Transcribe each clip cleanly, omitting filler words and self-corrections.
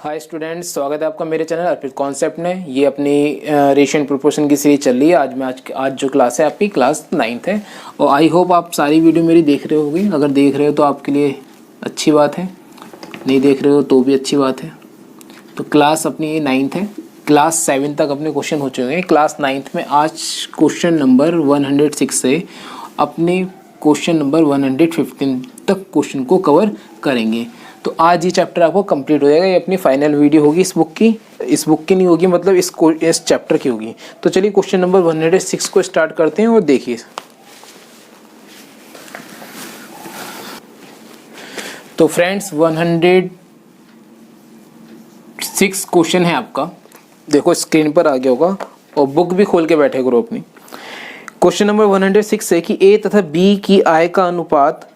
Hi students, स्वागत है आपका मेरे चैनल अर्पित कॉन्सेप्ट में। ये अपनी रेशियो एंड प्रोपोर्शन की सीरीज चल रही है। आज जो क्लास है आपकी क्लास 9th है और आई होप आप सारी वीडियो मेरी देख रहे होगी। अगर देख रहे हो तो आपके लिए अच्छी बात है, नहीं देख रहे हो तो भी अच्छी बात है। तो क्लास अपनी 9th है, क्लास 7 तक अपने क्वेश्चन हो चुके हैं। क्लास 9th में आज क्वेश्चन नंबर 106 से अपने क्वेश्चन नंबर 115 तक क्वेश्चन को कवर करेंगे। तो आज ये चैप्टर आपको कंप्लीट हो जाएगा। ये अपनी फाइनल वीडियो होगी इस बुक की नहीं होगी, मतलब इस चैप्टर की होगी। तो चलिए क्वेश्चन नंबर 106 को स्टार्ट करते हैं और देखिए। तो फ्रेंड्स 106 क्वेश्चन है आपका, देखो स्क्रीन पर आ गया होगा और बुक भी खोल के बैठे करो अपनी। क्वेश्चन नंबर 106 है कि ए तथा बी की आय का अनुपात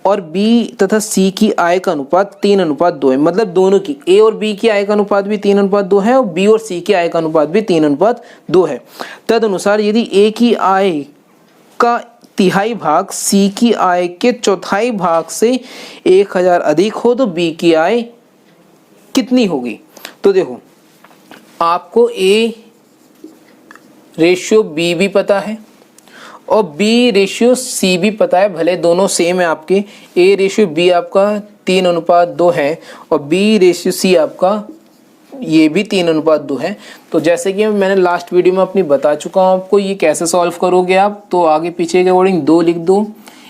और B तथा C की आय का अनुपात 3:2 है। मतलब दोनों की A और B की आय का अनुपात भी 3:2 है और B और C की आय का अनुपात भी 3:2 है। तदनुसार यदि A की आय का तिहाई भाग C की आय के चौथाई भाग से 1000 अधिक हो तो B की आय कितनी होगी। तो देखो आपको A रेशियो B भी पता है और B रेशियो C भी पता है, भले दोनों सेम है आपके। A रेशियो B आपका 3:2 है और B रेशियो C आपका ये भी 3:2 है। तो जैसे कि मैंने लास्ट वीडियो में अपनी बता चुका हूँ आपको, ये कैसे सॉल्व करोगे आप। तो आगे पीछे के अकॉर्डिंग 2 लिख दो।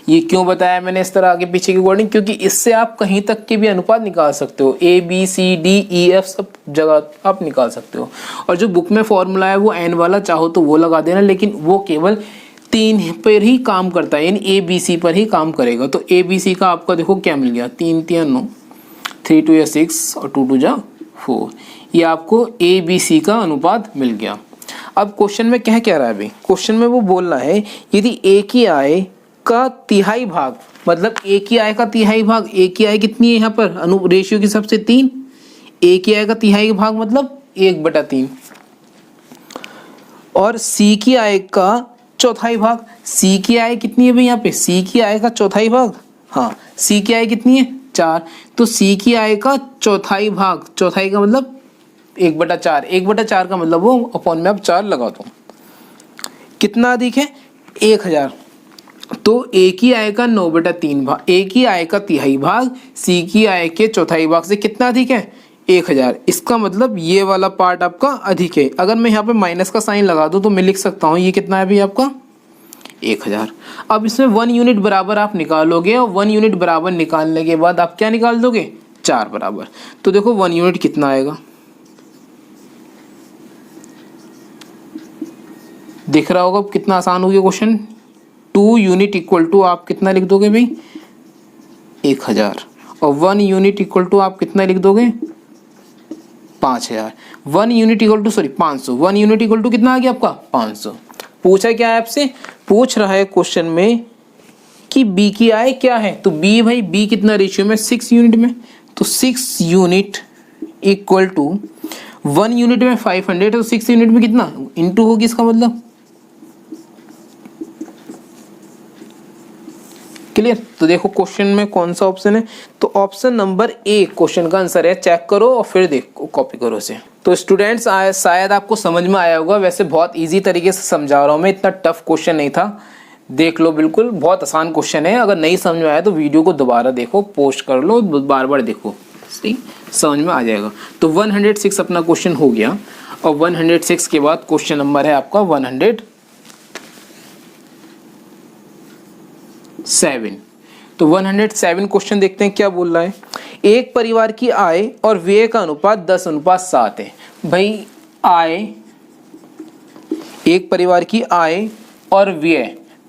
ये क्यों बताया मैंने इस तरह आगे पीछे के अकॉर्डिंग, क्योंकि इससे आप कहीं तक के भी अनुपात निकाल सकते हो। A B C D E F सब जगह आप निकाल सकते हो। और जो बुक में फॉर्मूला है वो n वाला, चाहो तो वो लगा देना, लेकिन वो केवल 3 पर ही काम करता है, यानी A B C पर ही काम करेगा। तो A B C का आपका देखो क्या मिल गया, 3 3 9, 3 2 6 और 2 2 4। ये आपको A B C का अनुपात मिल गया। अब क्वेश्चन में क्या कह रहा है अभी, क्वेश्चन में वो बोलना है यदि A की आय का तिहाई भाग, मतलब A की आय का तिहाई भाग, A की आय कितनी है यहाँ पर रेशियो के हिसाब से 3, A की आय का तिहाई भाग मतलब 1/3, और C की आय का चौथाई भाग। C की आय कितनी है भाई यहाँ पे, C की आय का चौथाई भाग, हाँ C की आय कितनी है 4, तो C की आय का चौथाई भाग, चौथाई का मतलब 1/4, 1/4 का मतलब वो अपॉन में आप 4 लगा दो। कितना अधिक है 1000, तो A की आय का 9/3 भाग, A की आय का तिहाई भाग C की आय के चौथाई भाग से कितना अधिक है 1000। इसका मतलब ये वाला पार्ट आपका अधिक है। अगर मैं यहाँ पे माइनस का साइन लगा दूँ तो मैं लिख सकता हूँ ये कितना है भी आपका 1000। अब इसमें 1 यूनिट बराबर आप निकालोगे और 1 यूनिट बराबर निकालने के बाद आप क्या निकाल दोगे 4 बराबर। तो देखो 1 यूनिट कितना आएगा, दिख रहा होगा कितना आसान हो गया क्वेश्चन। 2 यूनिट इक्वल टू आप कितना लिख दोगे भाई 1000 और 1 यूनिट इक्वल टू आप कितना लिख दोगे 5000। 1 unit equal to 500, 1 unit equal to कितना आ गया आपका 500। पूछा क्या है आपसे, पूछ रहा है क्वेश्चन में कि B की आय क्या है। तो B भाई B कितना रेशियो में 6 यूनिट में, तो 6 यूनिट इक्वल टू 1 यूनिट में 500, तो 6 यूनिट में कितना इंटू होगी, इसका मतलब क्लियर। तो देखो क्वेश्चन में कौन सा ऑप्शन है, तो ऑप्शन नंबर ए क्वेश्चन का आंसर है। चेक करो और फिर देखो कॉपी करो इसे। तो स्टूडेंट्स शायद आपको समझ में आया होगा, वैसे बहुत इजी तरीके से समझा रहा हूँ मैं, इतना टफ क्वेश्चन नहीं था। देख लो बिल्कुल बहुत आसान क्वेश्चन है। अगर नहीं समझ में आया तो वीडियो को दोबारा देखो, पोस्ट कर लो, बार बार देखो, सही समझ में आ जाएगा। तो 106 अपना क्वेश्चन हो गया और 106 के बाद क्वेश्चन नंबर है आपका 107। तो 107 क्वेश्चन देखते हैं क्या बोल रहा है। एक परिवार की आय और व्यय का अनुपात 10:7 है। भाई आय, एक परिवार की आय और व्यय,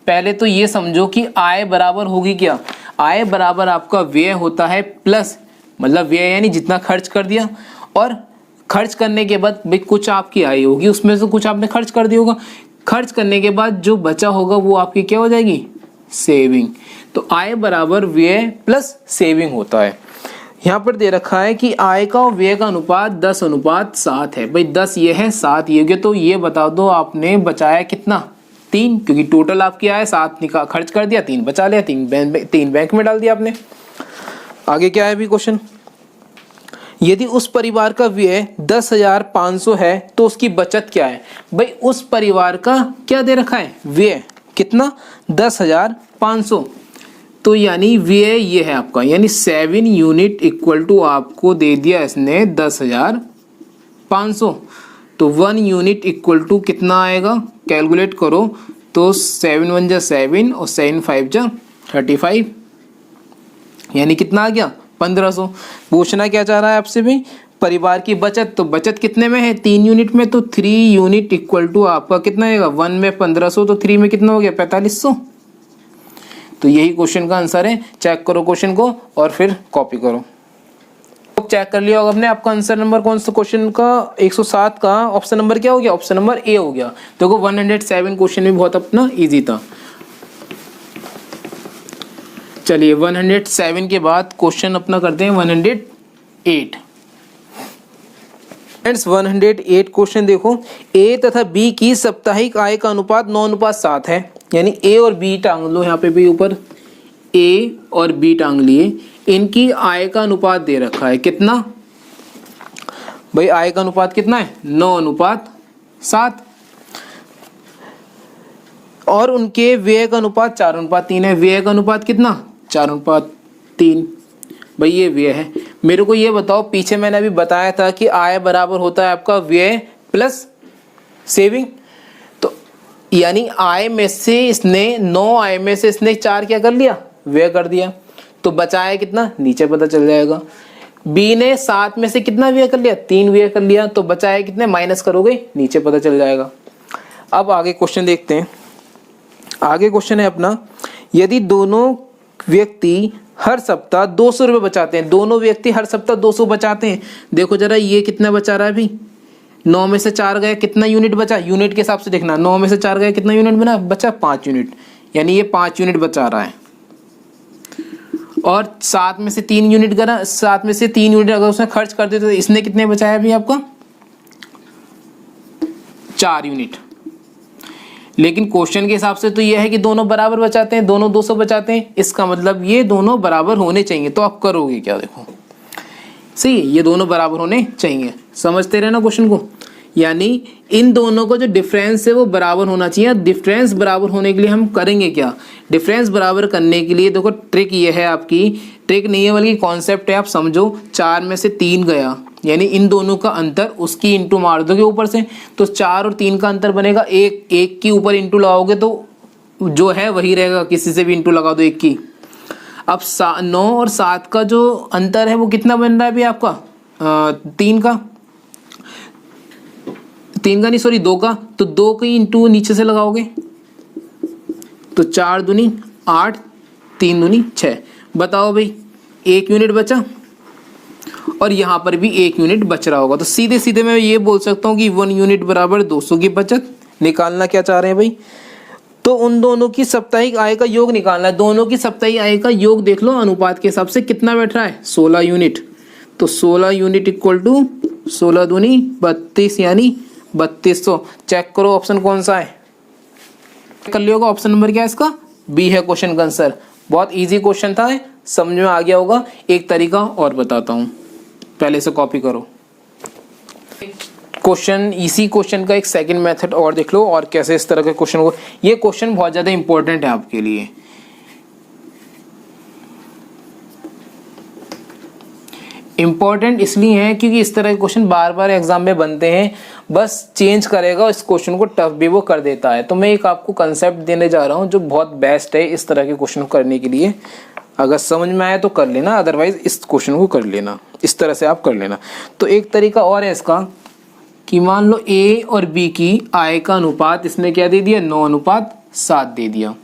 पहले तो ये समझो कि आय बराबर होगी क्या, आय बराबर आपका व्यय होता है प्लस, मतलब व्यय यानी जितना खर्च कर दिया, और खर्च करने के बाद भाई कुछ आपकी आय होगी, उसमें से कुछ आपने खर्च कर दिया होगा, खर्च करने के बाद जो बचा होगा वो आपकी क्या हो जाएगी सेविंग। तो आय बराबर व्यय प्लस सेविंग होता है। यहाँ पर दे रखा है कि आय का और व्यय का अनुपात 10:7 है। भाई 10 ये है, 7 ये हो, तो ये बता दो आपने बचाया कितना 3, क्योंकि टोटल आपकी आय 7 निकाल खर्च कर दिया, 3 बचा लिया, 3 बैंक में डाल दिया आपने। आगे क्या है भी क्वेश्चन, यदि उस परिवार का व्यय 10,500 है तो उसकी बचत क्या है? भाई उस परिवार का क्या दे रखा है? व्यय कितना? 10,500। तो यानी व्यय ये है आपका, यानी 7 यूनिट इक्वल टू आपको दे दिया इसने 10,500। तो 1 यूनिट इक्वल टू कितना आएगा? कैलकुलेट करो तो 7 1 जा 7 और 7 5 जा 35, यानी कितना आ गया? 1500। पूछना क्या चाह रहा है आपसे भाई? परिवार की बचत। तो बचत कितने में है? 3 यूनिट में। तो 3 यूनिट इक्वल टू आपका कितना आएगा? 1 में 1500 तो 3 में कितना हो गया? 4500। तो यही क्वेश्चन का आंसर है। चेक करो क्वेश्चन को और फिर कॉपी करो। तो चेक कर लिया होगा आपने, आपका आंसर नंबर कौन सा क्वेश्चन का? 107 का ऑप्शन नंबर क्या हो गया? ऑप्शन नंबर ए हो गया। देखो 107 क्वेश्चन भी बहुत अपना इजी था। चलिए 107 के बाद क्वेश्चन अपना करते हैं 108। फ्रेंड्स 108 क्वेश्चन देखो, ए तथा बी की साप्ताहिक आय का अनुपात 9:7 है। यानी ए और बी टांग लो, यहाँ पे भी ऊपर ए और बी टांग लिए। इनकी आय का अनुपात दे रखा है कितना? भाई आय का अनुपात कितना है? 9:7। और उनके व्यय का अनुपात 4:3 है। व्यय का अनुपात कितना? 4:3। भाई ये व्यय है। मेरे को ये बताओ, पीछे मैंने अभी बताया था कि आय बराबर होता है आपका व्यय प्लस सेविंग। तो यानी आय में से इसने 9 आय में से इसने 4 क्या कर लिया? व्यय कर दिया। तो बचाया कितना? नीचे पता चल जाएगा। बी ने 7 में से कितना व्यय कर लिया? 3 व्यय कर लिया। तो बचाया कितने? माइनस करोगे, नीचे पता चल जाएगा। अब आगे क्वेश्चन देखते हैं। आगे क्वेश्चन है अपना, यदि दोनों व्यक्ति हर सप्ताह 200 रुपये बचाते हैं, दोनों व्यक्ति हर सप्ताह 200 बचाते हैं। देखो जरा ये कितना बचा रहा है अभी? 9 में से 4 गया, कितना यूनिट बचा? यूनिट के हिसाब से देखना। 9 में से 4 गया, कितना यूनिट बना? बचा 5 यूनिट। यानी ये 5 यूनिट बचा रहा है। और 7 में से 3 यूनिट करा, 7 में से 3 यूनिट अगर उसने खर्च कर दिया तो इसने कितने बचाया अभी आपका? 4 यूनिट। लेकिन क्वेश्चन के हिसाब से तो यह है कि दोनों बराबर बचाते हैं, दोनों 200 बचाते हैं। इसका मतलब ये दोनों बराबर होने चाहिए। तो आप करोगे क्या? देखो सही है, ये दोनों बराबर होने चाहिए। समझते रहे ना क्वेश्चन को। यानी इन दोनों का जो डिफरेंस है वो बराबर होना चाहिए। डिफरेंस बराबर होने के लिए हम करेंगे क्या? डिफरेंस बराबर करने के लिए देखो ट्रिक ये है आपकी, ट्रिक नहीं है बल्कि कॉन्सेप्ट है। आप समझो 4 में से 3 गया, यानी इन दोनों का अंतर, उसकी इंटू मार दोगे ऊपर से, तो 4 और 3 का अंतर बनेगा 1। 1 की ऊपर इंटू लगाओगे तो जो है वही रहेगा, किसी से भी इंटू लगा दो 1 की। अब 9 और 7 का जो अंतर है वो कितना बन रहा है अभी आपका? 3 का, 3 का नहीं सॉरी 2 का। तो 2 की इंटू नीचे से लगाओगे तो 4 दूनी 8, 3 दूनी 6। बताओ भाई 1 यूनिट बचा और यहाँ पर भी 1 यूनिट बच रहा होगा। तो सीधे सीधे मैं ये बोल सकता हूँ कि 1 यूनिट बराबर 200 की बचत। निकालना क्या चाह रहे हैं भाई? तो उन दोनों की साप्ताहिक आय का योग निकालना है। दोनों की साप्ताहिक आय का योग देख लो अनुपात के हिसाब से कितना बैठ रहा है? 16 यूनिट। तो 16 यूनिट इक्वल टू 16 दूनी 32, यानी 3200। चेक करो ऑप्शन कौन सा है? कर लिया होगा। ऑप्शन नंबर क्या है इसका? बी है क्वेश्चन का आंसर। बहुत इजी क्वेश्चन था, समझ में आ गया होगा। एक तरीका और बताता हूँ, पहले से कॉपी करो क्वेश्चन। इसी क्वेश्चन का एक सेकंड मेथड और देख लो, और कैसे इस तरह के क्वेश्चन को। ये क्वेश्चन बहुत ज़्यादा इंपॉर्टेंट है आपके लिए। इंपॉर्टेंट इसलिए है क्योंकि इस तरह के क्वेश्चन बार बार एग्जाम में बनते हैं। बस चेंज करेगा, इस क्वेश्चन को टफ भी वो कर देता है। तो मैं एक आपको कंसेप्ट देने जा रहा हूँ जो बहुत बेस्ट है इस तरह के क्वेश्चन करने के लिए। अगर समझ में आए तो कर लेना, अदरवाइज इस क्वेश्चन को कर लेना, इस तरह से आप कर लेना। तो एक तरीका और है इसका कि मान लो ए और बी की आय का अनुपात इसने क्या दे दिया? 9:7 दे दिया।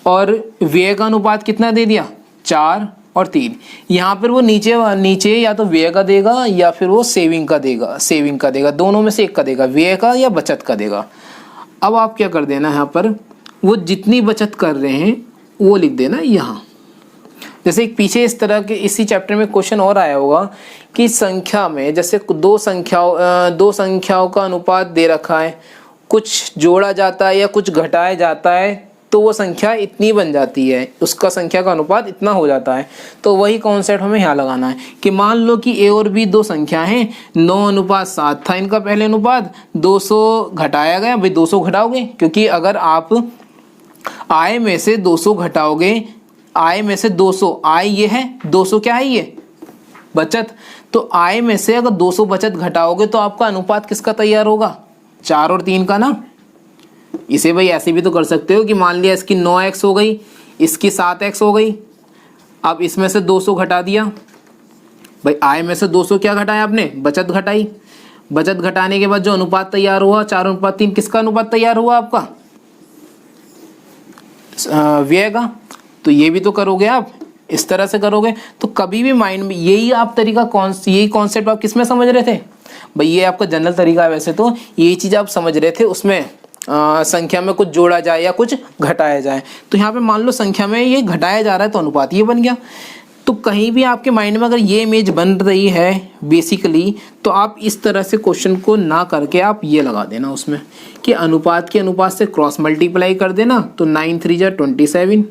और व्यय का अनुपात कितना दे दिया? 4 और 3। यहाँ पर वो नीचे या तो व्यय का देगा या फिर वो सेविंग का देगा। दोनों में से एक का देगा, व्यय का या बचत का देगा। अब आप क्या कर देना, यहाँ पर वो जितनी बचत कर रहे हैं वो लिख देना यहाँ। जैसे एक पीछे इस तरह के इसी चैप्टर में क्वेश्चन और आया होगा कि संख्या में जैसे दो संख्याओं का अनुपात दे रखा है, कुछ जोड़ा जाता है या कुछ घटाया जाता है तो वो संख्या इतनी बन जाती है, उसका संख्या का अनुपात इतना हो जाता है। तो वही कॉन्सेप्ट हमें यहाँ लगाना है कि मान लो कि ए और बी दो संख्या हैं, 9:7 था इनका पहले अनुपात, 200 घटाया गया। भाई 200 घटाओगे, क्योंकि अगर आप आय में से 200 घटाओगे, आय में से 200, आय ये है, 200 क्या है ये बचत, तो आय में से अगर 200 बचत घटाओगे तो आपका अनुपात किसका तैयार होगा, 4 और 3 का ना। इसे भाई ऐसे भी तो कर सकते हो कि मान लिया इसकी 9x हो गई, इसकी 7x हो गई, अब इसमें से 200 घटा दिया। भाई आय में से 200 क्या घटाया आपने, बचत घटाई। बचत घटाने के बाद जो अनुपात तैयार हुआ 4:3, किसका अनुपात तैयार हुआ आपका, व्यय का। तो ये भी तो करोगे आप, इस तरह से करोगे। तो कभी भी माइंड में यही आप तरीका यही कॉन्सेप्ट आप किस में समझ रहे थे भाई, ये आपका जनरल तरीका है। वैसे तो यही चीज़ आप समझ रहे थे, उसमें संख्या में कुछ जोड़ा जाए या कुछ घटाया जाए। तो यहाँ पे मान लो संख्या में ये घटाया जा रहा है तो अनुपात ये बन गया। तो कहीं भी आपके माइंड में अगर ये इमेज बन रही है बेसिकली, तो आप इस तरह से क्वेश्चन को ना करके आप ये लगा देना उसमें कि अनुपात के अनुपात से क्रॉस मल्टीप्लाई कर देना। तो 9 3 जा 27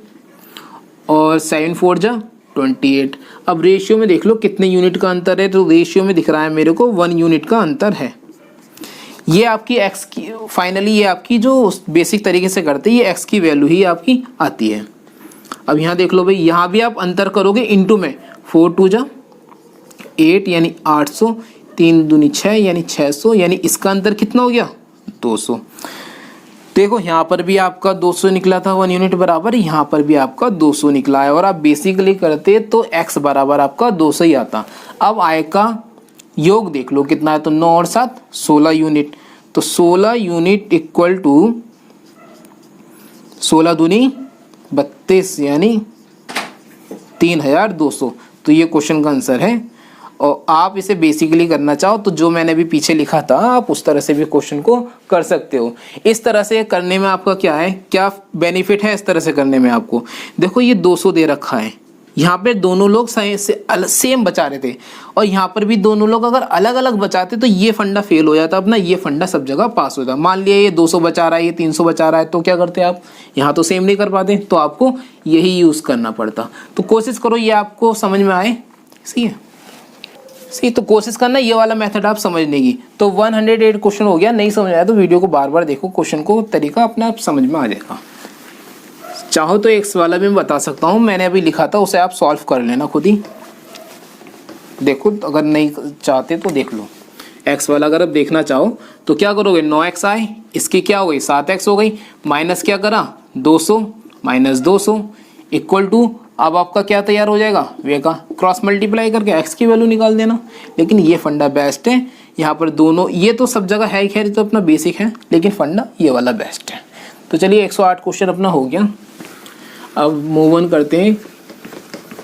और 7 4 जा 28। अब रेशियो में देख लो कितने यूनिट का अंतर है, तो रेशियो में दिख रहा है मेरे को 1 यूनिट का अंतर है। ये आपकी x की फाइनली, ये आपकी जो बेसिक तरीके से करते हैं, ये x की वैल्यू ही आपकी आती है। अब यहाँ देख लो भाई, यहाँ भी आप अंतर करोगे इनटू में, 4 2 जा 8 यानी 800, 3 दूनी 6 यानी 600, यानी इसका अंतर कितना हो गया 200। देखो यहाँ पर भी आपका 200 निकला था 1 यूनिट बराबर, यहाँ पर भी आपका 200 निकला है। और आप बेसिकली करते तो x बराबर आपका 200 ही आता। अब आय का योग देख लो कितना है, तो 9 और 7 16 यूनिट। तो 16 यूनिट इक्वल टू 16 दूनी 32 यानी 3200। तो ये क्वेश्चन का आंसर है। और आप इसे बेसिकली करना चाहो तो जो मैंने अभी पीछे लिखा था आप उस तरह से भी क्वेश्चन को कर सकते हो। इस तरह से करने में आपका क्या है, क्या बेनिफिट है इस तरह से करने में आपको। देखो ये 200 दे रखा है, यहाँ पे दोनों लोग सेम बचा रहे थे और यहाँ पर भी दोनों लोग अगर अलग अलग बचाते तो ये फंडा फेल हो जाता अपना, ये फंडा सब जगह पास हो जाता। मान लिया ये 200 बचा रहा है, ये 300 बचा रहा है, तो क्या करते आप, यहाँ तो सेम नहीं कर पाते, तो आपको यही यूज़ करना पड़ता। तो कोशिश करो ये आपको समझ में आए। सही है, सही। तो कोशिश करना ये वाला मेथड आप समझने की। तो 108 क्वेश्चन हो गया। नहीं समझ आया तो वीडियो को बार बार देखो, क्वेश्चन को तरीका अपने आप समझ में आ जाएगा। चाहो तो एक्स वाला भी मैं बता सकता हूँ, मैंने अभी लिखा था, उसे आप सॉल्व कर लेना खुद ही। देखो अगर नहीं चाहते तो देख लो। एक्स वाला अगर आप देखना चाहो तो क्या करोगे, 9x आए, इसकी क्या हो गई 7x हो गई, माइनस क्या करा 200 माइनस 200 इक्वल टू, अब आपका क्या तैयार हो जाएगा, वे का क्रॉस मल्टीप्लाई करके x की वैल्यू निकाल देना। लेकिन ये फंडा बेस्ट है, यहाँ पर दोनों, ये तो सब जगह है ही, खैर तो अपना बेसिक है, लेकिन फंडा ये वाला बेस्ट है। तो चलिए 108 क्वेश्चन अपना हो गया। अब मूव ऑन करते हैं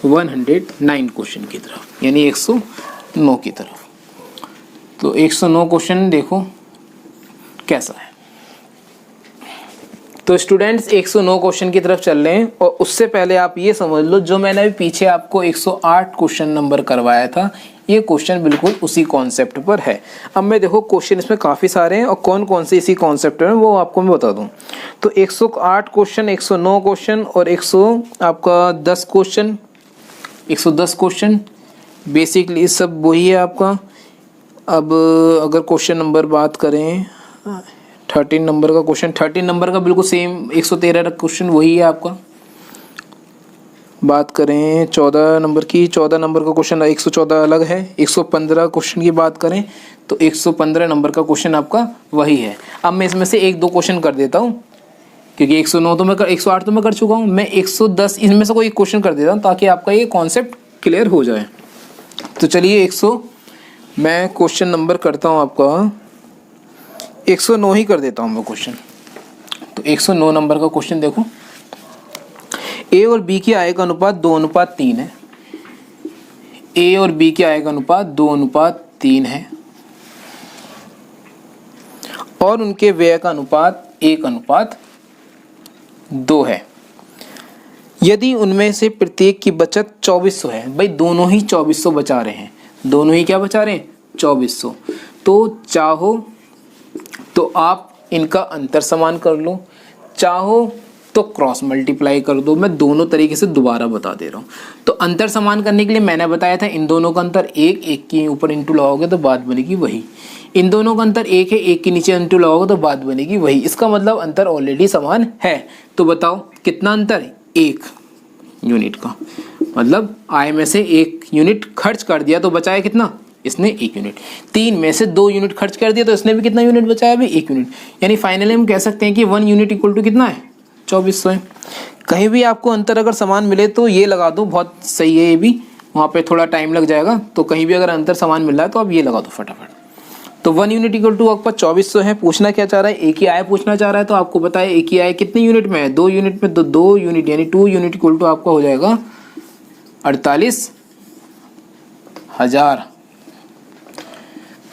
109 क्वेश्चन की तरफ, यानी 109 की तरफ। तो 109 क्वेश्चन देखो कैसा है। तो स्टूडेंट्स 109 क्वेश्चन की तरफ चल रहे हैं, और उससे पहले आप ये समझ लो जो मैंने अभी पीछे आपको 108 क्वेश्चन नंबर करवाया था, ये क्वेश्चन बिल्कुल उसी कॉन्सेप्ट पर है। अब मैं देखो क्वेश्चन इसमें काफ़ी सारे हैं और कौन कौन से इसी कॉन्सेप्ट में वो आपको मैं बता दूं। तो 108 क्वेश्चन, 109 क्वेश्चन और 110 क्वेश्चन, 110 क्वेश्चन बेसिकली सब वही है आपका। अब अगर क्वेश्चन नंबर बात करें 13 नंबर का क्वेश्चन, 13 नंबर का बिल्कुल सेम 113 क्वेश्चन वही है आपका। बात करें 14 नंबर की, 14 नंबर का क्वेश्चन 114 अलग है। 115 क्वेश्चन की बात करें तो 115 नंबर का क्वेश्चन आपका वही है। अब मैं इसमें से 1-2 क्वेश्चन कर देता हूँ, क्योंकि 109 तो मैं 108 तो मैं कर चुका हूँ, मैं 110 इनमें से कोई एक क्वेश्चन कर देता हूँ ताकि आपका ये कॉन्सेप्ट क्लियर हो जाए। तो चलिए मैं क्वेश्चन नंबर करता हूँ आपका 109 ही कर देता हूँ मैं क्वेश्चन। तो 109 नंबर का क्वेश्चन देखो, ए और बी की आय का अनुपात 2:3 है। ए और बी की आय का अनुपात 2:3 है और उनके व्यय का अनुपात 1:2 है। यदि उनमें से प्रत्येक की बचत 2400 है, भाई दोनों ही 2400 बचा रहे हैं, दोनों ही क्या बचा रहे हैं 2400। तो चाहो तो आप इनका अंतर समान कर लो, चाहो तो क्रॉस मल्टीप्लाई कर दो। मैं दोनों तरीके से दोबारा बता दे रहा हूँ। तो अंतर समान करने के लिए मैंने बताया था इन दोनों का अंतर एक, एक के ऊपर इंटू लगाओगे तो बात बनेगी वही। इन दोनों का अंतर एक है, एक के नीचे इंटू लगाओगे तो बात बनेगी वही। इसका मतलब अंतर ऑलरेडी समान है। तो बताओ कितना अंतर? 1 यूनिट का। मतलब आय में से 1 यूनिट खर्च कर दिया तो बचाया कितना? इसने 1 यूनिट। 3 में से 2 यूनिट खर्च कर दिया तो इसने भी कितना यूनिट बचाया? भी 1 यूनिट। यानी फाइनली हम कह सकते हैं कि 1 यूनिट इक्वल टू कितना है? 2400 है। कहीं भी आपको अंतर अगर समान मिले तो ये लगा दो, बहुत सही है ये भी। वहाँ पे थोड़ा टाइम लग जाएगा, तो कहीं भी अगर अंतर समान मिल रहा है तो आप ये लगा दो फटाफट। तो 1 यूनिट इक्वल टू आपका 2400 है। पूछना क्या चाह रहा है? एक ही आय पूछना चाह रहा है। तो आपको पता है एक ही आय कितने यूनिट में है? 2 यूनिट में। तो 2 यूनिट यानी 2 यूनिट इक्वल टू आपका हो जाएगा 48,000।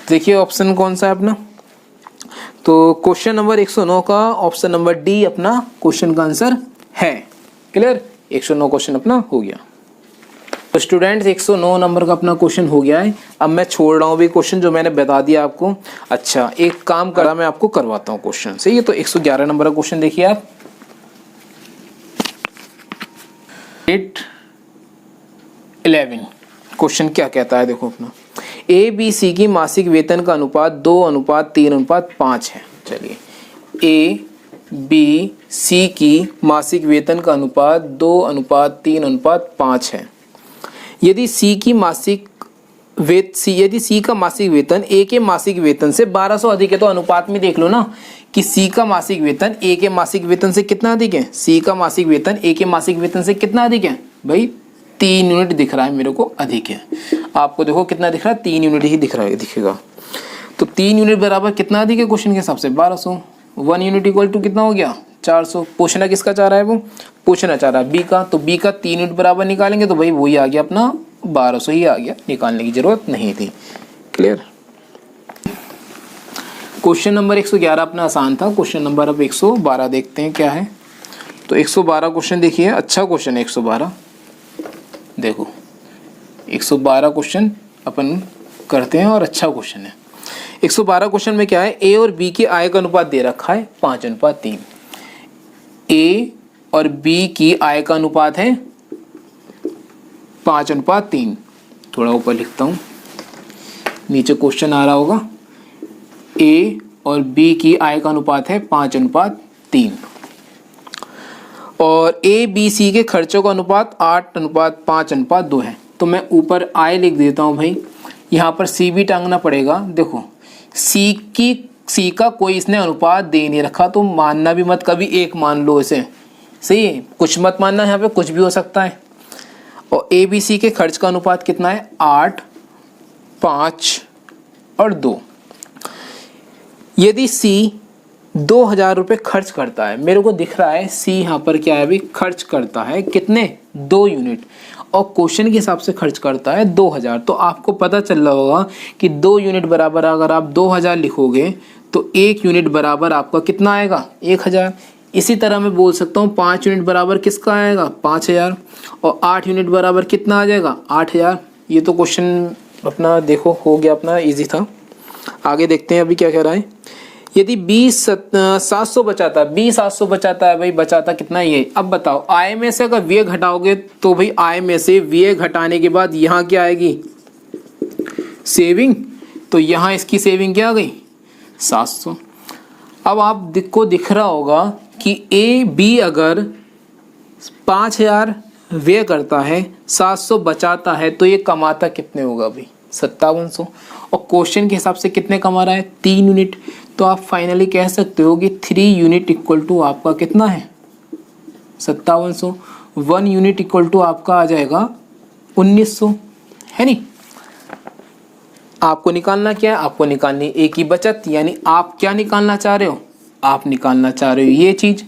देखिए ऑप्शन कौन सा है अपना? तो क्वेश्चन नंबर 109 का ऑप्शन नंबर डी अपना क्वेश्चन का आंसर है। क्लियर? 109 क्वेश्चन अपना हो गया। तो स्टूडेंट्स 109 नंबर का अपना क्वेश्चन हो गया है। अब मैं छोड़ रहा हूँ भी क्वेश्चन जो मैंने बता दिया आपको। अच्छा एक काम करा, मैं आपको करवाता हूँ क्वेश्चन से। ये तो 111 नंबर का क्वेश्चन देखिए आप। 811 क्वेश्चन क्या कहता है देखो अपना। ए बी सी की मासिक वेतन का अनुपात 2:3:5 है। चलिए ए बी सी की मासिक वेतन का अनुपात 2:3:5 है। यदि सी का मासिक वेतन ए के मासिक वेतन से 1200 अधिक है, तो अनुपात में देख लो ना कि सी का मासिक वेतन ए के मासिक वेतन से कितना अधिक है? सी का मासिक वेतन ए के मासिक वेतन से कितना अधिक है? भाई 3 यूनिट दिख रहा है मेरे को अधिक है। आपको देखो कितना दिख रहा है? 3 यूनिट ही दिख रहा है, दिखेगा। तो 3 यूनिट बराबर कितना अधिक है क्वेश्चन के हिसाब से? 1200। 1 यूनिट इक्वल टू कितना हो गया? 400। पूछना किसका चाह रहा है? वो पूछना चाह रहा है बी का। तो बी का 3 यूनिट बराबर निकालेंगे तो भाई वही आ गया अपना 1200 ही आ गया, निकालने की जरूरत नहीं थी। क्लियर? क्वेश्चन नंबर 111 अपना आसान था। क्वेश्चन नंबर अब 112 देखते हैं क्या है। तो 112 क्वेश्चन देखिए, अच्छा क्वेश्चन है 112। देखो 112 क्वेश्चन अपन करते हैं और अच्छा क्वेश्चन है। 112 क्वेश्चन में क्या है? ए और बी की आय का अनुपात दे रखा है 5:3। ए और बी की आय का अनुपात है 5:3। थोड़ा ऊपर लिखता हूँ, नीचे क्वेश्चन आ रहा होगा। ए और बी की आय का अनुपात है 5:3 और ए बी सी के खर्चों का अनुपात 8:5:2 है। तो मैं ऊपर आय लिख देता हूँ भाई, यहाँ पर सी भी टांगना पड़ेगा। देखो सी का कोई इसने अनुपात दे नहीं रखा, तो मानना भी मत कभी 1 मान लो इसे। सही है, कुछ मत मानना, यहाँ पे कुछ भी हो सकता है। और ए बी सी के खर्च का अनुपात कितना है? 8, 5 और 2। यदि सी 2000 रुपये खर्च करता है, मेरे को दिख रहा है सी यहाँ पर क्या है अभी? खर्च करता है कितने? 2 यूनिट, और क्वेश्चन के हिसाब से खर्च करता है 2000। तो आपको पता चल रहा होगा कि 2 यूनिट बराबर अगर आप 2000 लिखोगे तो 1 यूनिट बराबर आपका कितना आएगा? 1000। इसी तरह मैं बोल सकता हूँ 5 यूनिट बराबर किसका आएगा? 5000। और 8 यूनिट बराबर कितना आ जाएगा? 8000। ये तो क्वेश्चन अपना देखो हो गया, अपना इजी था। आगे देखते हैं अभी क्या कह रहा है। यदि 700 बचाता है, 700 बचाता है भाई, बचाता कितना ही है? अब बताओ आय में से अगर व्यय घटाओगे तो भाई आय में से व्यय घटाने के बाद यहाँ क्या आएगी? सेविंग। तो यहाँ इसकी सेविंग क्या आ गई? 700। अब आप को दिख रहा होगा कि ए बी अगर 5000 व्यय करता है, 700 बचाता है, तो ये कमाता कितने होगा भाई? 5700। और क्वेश्चन के हिसाब से कितने कमा रहा है? 3 यूनिट। तो आप फाइनली कह सकते हो कि 3 यूनिट इक्वल टू आपका कितना है? 5700। 1 यूनिट इक्वल टू आपका आ जाएगा 1900, है नहीं? आपको निकालना क्या है? आपको निकालनी ए की बचत। यानी आप क्या निकालना चाह रहे हो? आप निकालना चाह रहे हो ये चीज।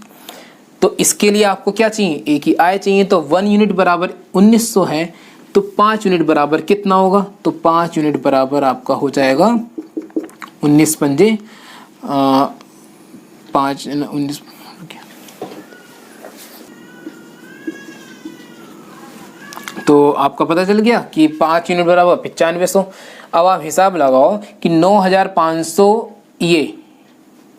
तो इसके लिए आपको क्या चाहिए? ए की आय चाहिए। तो 1 यूनिट बराबर 1900 है, तो 5 यूनिट बराबर कितना होगा? तो 5 यूनिट बराबर आपका हो जाएगा 19 पंजे 5 19। तो आपका पता चल गया कि 5 यूनिट बराबर 9500। अब आप हिसाब लगाओ कि 9500, ये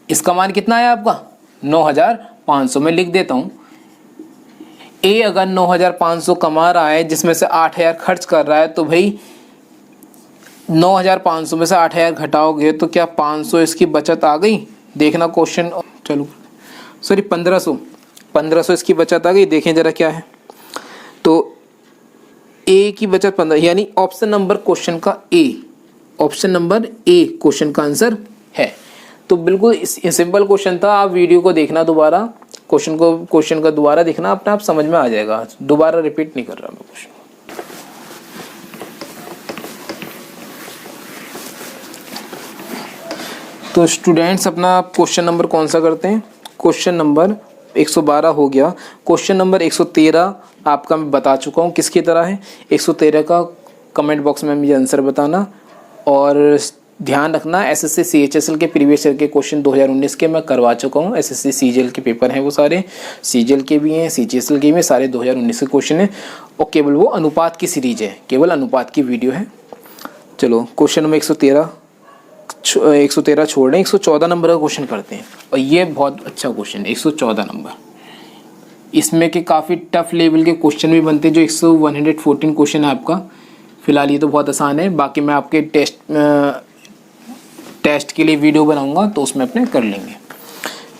इसका मान कितना है आपका? 9500। मैं लिख देता हूँ ए अगर 9,500 कमा रहा है जिसमें से 8,000 खर्च कर रहा है, तो भाई 9,500 में से 8,000 घटाओगे तो क्या 500 इसकी बचत आ गई। देखना क्वेश्चन, चलो सॉरी 1500 इसकी बचत आ गई। देखें जरा क्या है, तो ए की बचत 15, यानी ऑप्शन नंबर क्वेश्चन का ए, ऑप्शन नंबर ए क्वेश्चन का आंसर है। तो बिल्कुल सिंपल क्वेश्चन था, आप वीडियो को देखना दोबारा, क्वेश्चन का दोबारा देखना, अपने आप समझ में आ जाएगा, दोबारा रिपीट नहीं कर रहा मैं क्वेश्चन। तो स्टूडेंट्स अपना क्वेश्चन नंबर कौन सा करते हैं, क्वेश्चन नंबर 112 हो गया। क्वेश्चन नंबर 113 आपका मैं बता चुका हूँ किसकी तरह है। 113 का कमेंट बॉक्स में मुझे आंसर बताना, और ध्यान रखना एसएससी सीएचएसएल के प्रीवियस ईयर के क्वेश्चन 2019 के मैं करवा चुका हूँ। एसएससी सीजीएल के पेपर हैं वो सारे, सीजीएल के भी हैं, सीजीएसएल के भी, सारे 2019 के क्वेश्चन हैं, और केवल वो अनुपात की सीरीज है, केवल अनुपात की वीडियो है। चलो क्वेश्चन नंबर 113 छोड़ रहे हैं, 114 नंबर का क्वेश्चन करते हैं, और ये बहुत अच्छा क्वेश्चन है 114 नंबर। इसमें के काफ़ी टफ लेवल के क्वेश्चन भी बनते हैं, जो 114 क्वेश्चन है आपका। फिलहाल ये तो बहुत आसान है, बाकी मैं आपके टेस्ट के लिए वीडियो बनाऊंगा तो उसमें अपने कर लेंगे।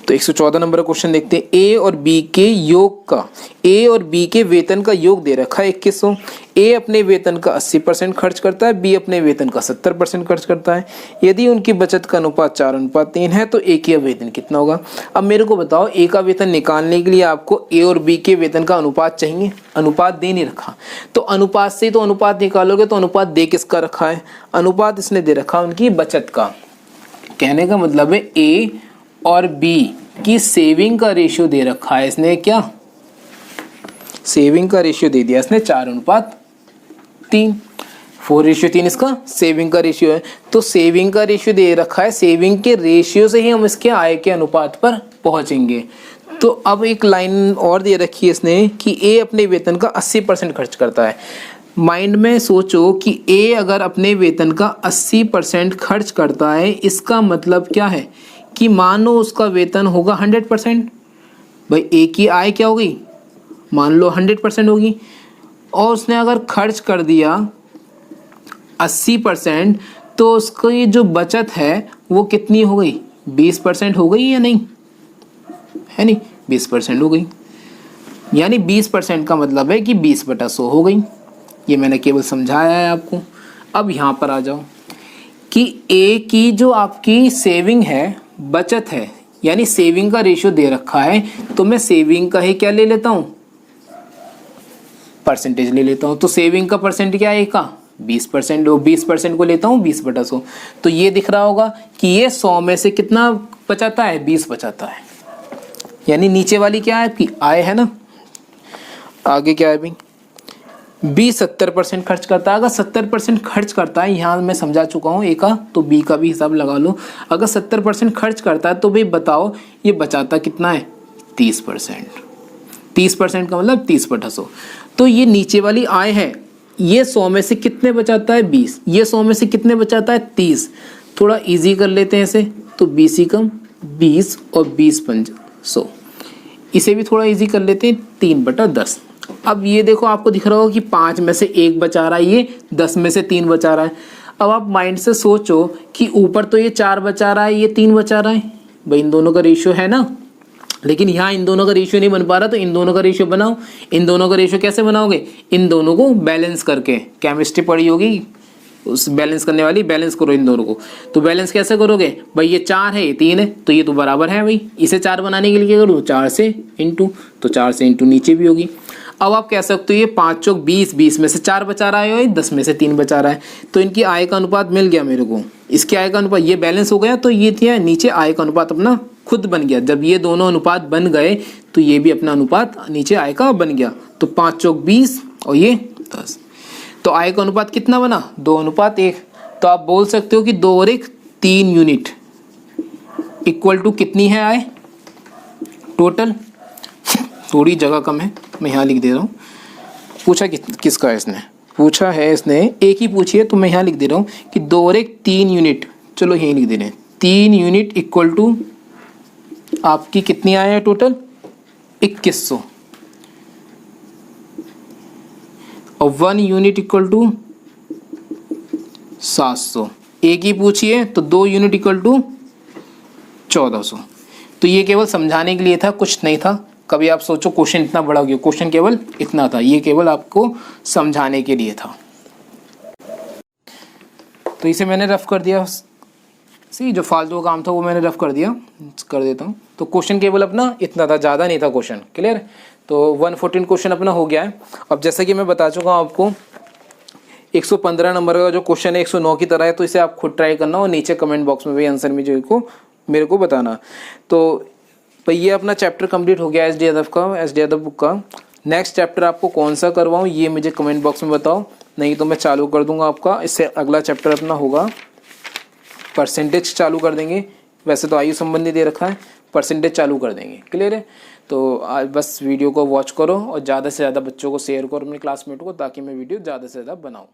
तो 114 नंबर का क्वेश्चन देखते हैं। ए और बी के योग का, ए और बी के वेतन का योग दे रखा है 2100। ए अपने वेतन का 80% खर्च करता है, बी अपने वेतन का 70% खर्च करता है। यदि उनकी बचत का अनुपात 4:3 है तो ए का वेतन कितना होगा। अब मेरे को बताओ, ए का वेतन निकालने के लिए आपको ए और बी के वेतन का अनुपात चाहिए, अनुपात दे नहीं रखा, तो अनुपात से तो अनुपात निकालोगे, तो अनुपात दे किसका रखा है, अनुपात इसने दे रखा उनकी बचत का। कहने का मतलब है ए और बी की सेविंग का रेशियो दे रखा है इसने, क्या सेविंग का रेशियो दे दिया इसने 4:3, 4:3 इसका सेविंग का रेशियो है। तो सेविंग का रेशियो दे रखा है, सेविंग के रेशियो से ही हम इसके आय के अनुपात पर पहुंचेंगे। तो अब एक लाइन और दे रखी है इसने कि ए अपने वेतन का 80% खर्च करता है। माइंड में सोचो कि ए अगर अपने वेतन का 80% खर्च करता है, इसका मतलब क्या है कि मानो उसका वेतन होगा 100%, भाई ए की आय क्या होगी, मान लो 100% होगी, और उसने अगर खर्च कर दिया 80%, तो उसकी जो बचत है वो कितनी हो गई, 20% हो गई या नहीं, है नहीं, 20% हो गई। यानी 20% का मतलब है कि 20/100 हो गई। ये मैंने केवल समझाया है आपको। अब यहाँ पर आ जाओ कि ए की जो आपकी सेविंग है, बचत है, यानी सेविंग का रेशियो दे रखा है, तो मैं सेविंग का ही क्या ले लेता हूँ, परसेंटेज ले लेता हूँ। तो सेविंग का परसेंट क्या है ए का, 20%, 20% को लेता हूँ 20/100। तो ये दिख रहा होगा कि ये 100 में से कितना बचाता है, 20 बचाता है। यानी नीचे वाली क्या है आपकी आय है ना। आगे क्या है भाई, बी 70% खर्च करता है। अगर 70% खर्च करता है, यहाँ मैं समझा चुका हूँ ए का, तो बी का भी हिसाब लगा लो। अगर 70% खर्च करता है तो भाई बताओ ये बचाता कितना है, 30%। 30% का मतलब 30/100। तो ये नीचे वाली आय है, ये 100 में से कितने बचाता है, 20। ये 100 में से कितने बचाता है, 30। थोड़ा इजी कर लेते हैं इसे, तो 20 ही कम 20 और 20×100, इसे भी थोड़ा इजी कर लेते हैं, 3/10। अब ये देखो आपको दिख रहा होगा कि 5 में से 1 बचा रहा है, ये 10 में से 3 बचा रहा है। अब आप माइंड से सोचो कि ऊपर तो ये 4 बचा रहा है, ये 3 बचा रहा है, भाई इन दोनों का रेशियो है ना, लेकिन यहाँ इन दोनों का रेशियो नहीं बन पा रहा, तो इन दोनों का रेशियो बनाओ। इन दोनों का रेशियो कैसे बनाओगे, इन दोनों को बैलेंस करके, केमिस्ट्री पढ़ी होगी उस बैलेंस करने वाली, बैलेंस करो इन दोनों को। तो बैलेंस कैसे करोगे, भाई ये 4 है ये 3 है, तो ये तो बराबर है भाई। इसे 4 बनाने के लिए क्या करूँ, 4 से इंटू, तो 4 से इंटू नीचे भी होगी। अब आप कह सकते हो ये 5 चौक 20, 20 में से 4 बचा रहा है, 10 में से 3 बचा रहा है, तो इनकी आय का अनुपात मिल गया मेरे को। इसके आय का अनुपात ये बैलेंस हो गया, तो ये क्या नीचे आय का अनुपात अपना खुद बन गया। जब ये दोनों अनुपात बन गए तो ये भी अपना अनुपात नीचे आय का बन गया। तो 5 चौक 20 और ये 10, तो आय का अनुपात कितना बना, 2:1। तो आप बोल सकते हो कि 2 और 1 3 यूनिट इक्वल टू कितनी है आय टोटल। थोड़ी जगह कम है, मैं यहाँ लिख दे रहा हूँ। पूछा किसका है इसने, पूछा है इसने एक ही पूछी है, तो मैं यहाँ लिख दे रहा हूँ कि 2 और 1 3 यूनिट। चलो यहीं लिख दे रहे हैं, 3 यूनिट इक्वल टू आपकी कितनी आय है टोटल, 2100। और 1 यूनिट इक्वल टू 700। एक ही पूछिए तो 2 यूनिट इक्वल टू 1400। तो ये केवल समझाने के लिए था, कुछ नहीं था। कभी आप सोचो क्वेश्चन इतना बड़ा हो गया, क्वेश्चन केवल इतना था, ये केवल आपको समझाने के लिए था। तो इसे मैंने रफ कर दिया, सी जो फालतू का काम था वो मैंने रफ कर दिया, कर देता हूँ। तो क्वेश्चन केवल अपना इतना था, ज़्यादा नहीं था क्वेश्चन, क्लियर। तो 114 क्वेश्चन अपना हो गया है। अब जैसा कि मैं बता चुका हूँ आपको, 115 नंबर का जो क्वेश्चन है 109 की तरह है, तो इसे आप खुद ट्राई करना और नीचे कमेंट बॉक्स में भी आंसर में जो को मेरे को बताना। तो ये अपना चैप्टर कंप्लीट हो गया एसडी यादव का, एसडी यादव बुक का। नेक्स्ट चैप्टर आपको कौन सा करवाऊँ ये मुझे कमेंट बॉक्स में बताओ, नहीं तो मैं चालू कर दूंगा आपका। इससे अगला चैप्टर अपना होगा परसेंटेज, चालू कर देंगे। वैसे तो आयु संबंधी दे रखा है, परसेंटेज चालू कर देंगे, क्लियर है। तो आज बस वीडियो को वॉच करो और ज़्यादा से ज़्यादा बच्चों को शेयर करो अपने क्लासमेट को, ताकि मैं वीडियो ज़्यादा से ज़्यादा बनाऊँ।